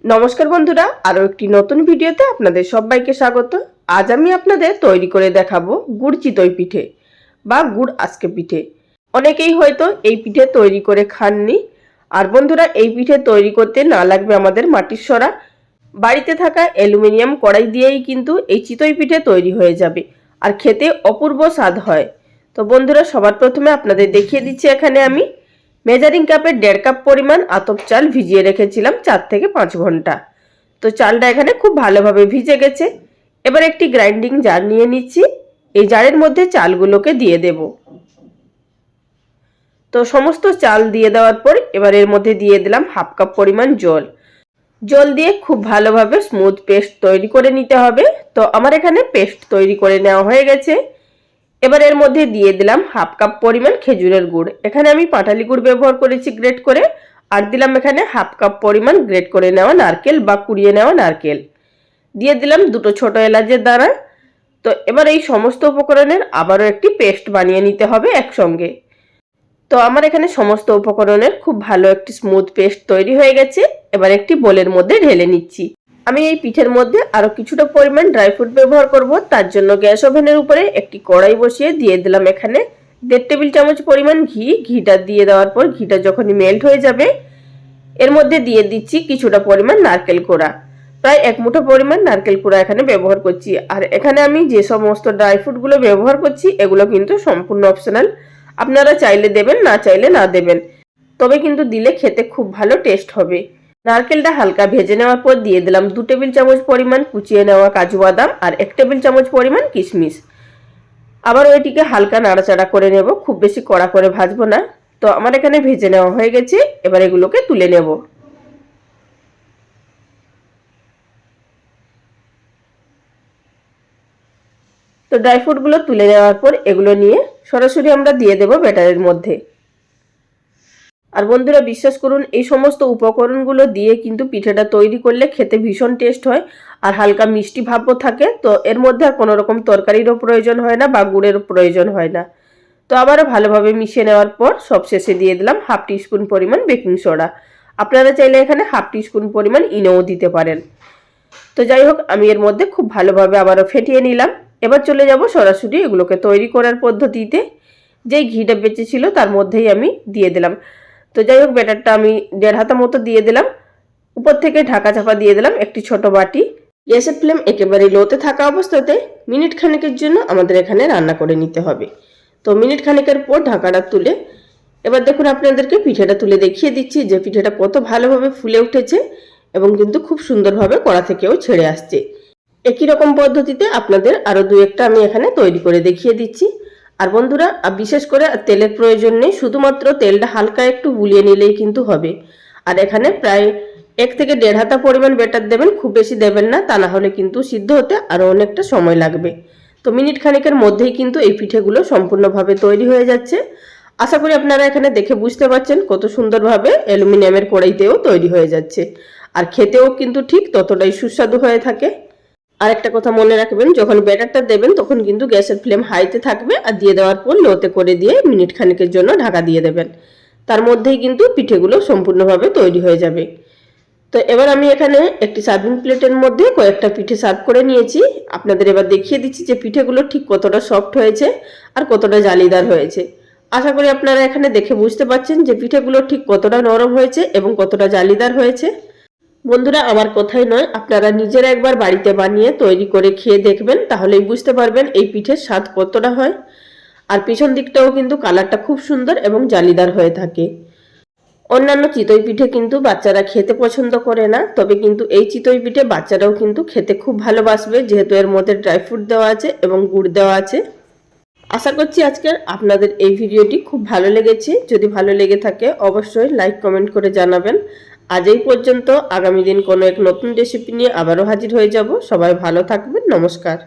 নমস্কার বন্ধুরা, আরো একটি নতুন ভিডিওতে আপনাদের সবাইকে স্বাগত। আজ আমি আপনাদের তৈরি করে দেখাবো গুড় চিতই পিঠে বা গুড় আজকে পিঠে। অনেকেই হয়তো এই পিঠে তৈরি করে খাননি। আর বন্ধুরা, এই পিঠে তৈরি করতে না লাগবে আমাদের মাটির সরা, বাড়িতে থাকা অ্যালুমিনিয়াম কড়াই দিয়েই কিন্তু এই চিতই পিঠে তৈরি হয়ে যাবে আর খেতে অপূর্ব স্বাদ হয়। তো বন্ধুরা, সবার প্রথমে আপনাদের দেখিয়ে দিচ্ছি, এখানে আমি মেজারিং কাপের 1.5 কাপ পরিমাণ আতপ চাল ভিজিয়ে রেখেছিলাম 4 থেকে 5 ঘন্টা। তো চালটা এখানে খুব ভালোভাবে ভিজে গেছে। এবার একটি গ্রাইন্ডিং জার নিয়ে নিচ্ছি। এই জারের মধ্যে চালগুলোকে দিয়ে দেব। তো সমস্ত চাল দিয়ে দেওয়ার পর এবার এর মধ্যে দিয়ে দিলাম 1/2 কাপ পরিমাণ জল। জল দিয়ে খুব ভালোভাবে স্মুথ পেস্ট তৈরি করে নিতে হবে। তো আমার এখানে পেস্ট তৈরি করে নেওয়া হয়ে গেছে। এবার এর মধ্যে দিয়ে দিলাম 1/2 কাপ পরিমাণ খেজুরের গুড়। এখানে আমি পাটালি গুড় ব্যবহার করেছি গ্রেট করে। আর দিলাম এখানে 1/2 কাপ পরিমাণ গ্রেট করে নেওয়া নারকেল বা কুড়িয়ে নেওয়া নারকেল। দিয়ে দিলাম 2টো ছোট এলাচের দানা। তো এবার এই সমস্ত উপকরণের আবারও একটি পেস্ট বানিয়ে নিতে হবে একসঙ্গে। তো আমার এখানে সমস্ত উপকরণের খুব ভালো একটি স্মুথ পেস্ট তৈরি হয়ে গেছে। এবার একটি বোলের মধ্যে ঢেলে নিচ্ছি। আমি এই পিঠের মধ্যে আরো কিছুটা পরিমাণ ড্রাই ফ্রুট ব্যবহার করব। তার জন্য গ্যাস ওভেনের উপরে একটি কড়াই বসিয়ে দিয়ে দিলাম এখানে 1.5 টেবিল চামচ পরিমাণ ঘি। ঘিটা দিয়ে দেওয়ার পর ঘিটা যখনই মেল্ট হয়ে যাবে, এর মধ্যে দিয়ে দিচ্ছি কিছুটা পরিমাণ নারকেল কোড়া। প্রায় 1 মুঠো পরিমাণ নারকেল কোড়া এখানে ব্যবহার করছি। আর এখানে আমি যে সমস্ত ড্রাই ফ্রুটগুলো ব্যবহার করছি এগুলো কিন্তু সম্পূর্ণ অপশনাল। আপনারা চাইলে দেবেন, না চাইলে না দেবেন, তবে কিন্তু দিলে খেতে খুব ভালো টেস্ট হবে। নারকেলটা হালকা ভেজে নেওয়ার পর দিয়ে দিলাম 2 টেবিল চামচ পরিমাণ কুচিয়ে নেওয়া কাজু বাদাম আর 1 টেবিল চামচ পরিমাণ কিশমিশ। আবার ওইটিকে হালকা নাড়াচাড়া করে নেব, খুব বেশি কড়া করে ভাজবো না। তো আমার এখানে ভেজে নেওয়া হয়ে গেছে। এবার এগুলোকে তুলে নেব। তো ড্রাই ফ্রুটগুলো তুলে নেওয়ার পর এগুলো নিয়ে সরাসরি আমরা দিয়ে দেব ব্যাটারের মধ্যে। আর বন্ধুরা, বিশ্বাস করুন, এই সমস্ত উপকরণগুলো দিয়ে কিন্তু পিঠেটা তৈরি করলে খেতে ভীষণ টেস্ট হয় আর হালকা মিষ্টি ভাবও থাকে। তো এর মধ্যে আর কোনো রকম তরকারিরও প্রয়োজন হয় না বা গুড়েরও প্রয়োজন হয় না। তো আবারও ভালোভাবে মিশিয়ে নেওয়ার পর সবশেষে দিয়ে দিলাম 1/2 টিস্পুন পরিমাণ বেকিং সোডা। আপনারা চাইলে এখানে 1/2 টিস্পুন পরিমাণ ইনোও দিতে পারেন। তো যাই হোক, আমি এর মধ্যে খুব ভালোভাবে আবারও ফেটিয়ে নিলাম। এবার চলে যাব সরাসরি এগুলোকে তৈরি করার পদ্ধতিতে। যেই ঘিটা বেঁচে ছিল তার মধ্যেই আমি দিয়ে দিলাম। তো যাই হোক, ব্যাটারটা আমি 1.5 হাতা মতো দিয়ে দিলাম। উপর থেকে ঢাকা চাপা দিয়ে দিলাম একটি ছোট বাটি। গ্যাসের ফ্লেম একেবারে লোতে থাকা অবস্থাতে মিনিট খানেকের জন্য আমাদের এখানে রান্না করে নিতে হবে। তো মিনিট খানেকের পর ঢাকাটা তুলে এবার দেখুন, আপনাদেরকে পিঠেটা তুলে দেখিয়ে দিচ্ছি যে পিঠেটা কত ভালোভাবে ফুলে উঠেছে এবং কিন্তু খুব সুন্দরভাবে কড়া থেকেও ছেড়ে আসছে। একই রকম পদ্ধতিতে আপনাদের আরো 2-1টা আমি এখানে তৈরি করে দেখিয়ে দিচ্ছি। আর বন্ধুরা, বিশেষ করে তেলের প্রয়োজন নেই, শুধুমাত্র তেলটা হালকা একটু বুলিয়ে নিলেই কিন্তু হবে। আর এখানে প্রায় 1 থেকে 1.5 হাতা পরিমাণ ব্যাটার দেবেন, খুব বেশি দেবেন না, তা না হলে কিন্তু সিদ্ধ হতে আরো অনেকটা সময় লাগবে। তো মিনিট খানেকের মধ্যেই কিন্তু এই পিঠেগুলো সম্পূর্ণভাবে তৈরি হয়ে যাচ্ছে। আশা করি আপনারা এখানে দেখে বুঝতে পারছেন কত সুন্দরভাবে অ্যালুমিনিয়ামের কড়াইতেও তৈরি হয়ে যাচ্ছে। আর খেতেও কিন্তু ঠিক ততটাই সুস্বাদু হয়ে থাকে। আর একটা কথা মনে রাখবেন, যখন ব্যাটারটা দেবেন তখন কিন্তু গ্যাসের ফ্লেম হাইতে থাকবে আর দিয়ে দেওয়ার পর লোতে করে দিয়ে মিনিট খানেকের জন্য ঢাকা দিয়ে দেবেন। তার মধ্যেই কিন্তু পিঠেগুলো সম্পূর্ণভাবে তৈরি হয়ে যাবে। তো এবার আমি এখানে একটি সার্ভিং প্লেটের মধ্যে কয়েকটা পিঠে সার্ভ করে নিয়েছি। আপনাদের এবার দেখিয়ে দিচ্ছি যে পিঠেগুলো ঠিক কতটা সফট হয়েছে আর কতটা জালিদার হয়েছে। আশা করি আপনারা এখানে দেখে বুঝতে পারছেন যে পিঠেগুলো ঠিক কতটা নরম হয়েছে এবং কতটা জালিদার হয়েছে। বন্ধুরা, আমার কথাই নয়, আপনারা নিজেরা একবার বাড়িতে বানিয়ে তৈরি করে খেয়ে দেখবেন, তাহলেই বুঝতে পারবেন এই পিঠের স্বাদ কতটা হয়। আর পিছন দিকটাও কিন্তু কালারটা খুব সুন্দর এবং জালিদার হয়ে থাকে। অন্যান্য চিতই পিঠে কিন্তু বাচ্চারা খেতে পছন্দ করে না, তবে কিন্তু এই চিতই পিঠে বাচ্চারাও কিন্তু খেতে খুব ভালোবাসবে, যেহেতু এর মধ্যে ড্রাই ফ্রুট দেওয়া আছে এবং গুড় দেওয়া আছে। আশা করছি আজকের আপনাদের এই ভিডিওটি খুব ভালো লেগেছে। যদি ভালো লেগে থাকে অবশ্যই লাইক কমেন্ট করে জানাবেন। আজ এই পর্যন্ত। আগামী দিন কোনো এক নতুন রেসিপি নিয়ে আবারও হাজির হয়ে যাব। সবাই ভালো থাকবেন। নমস্কার।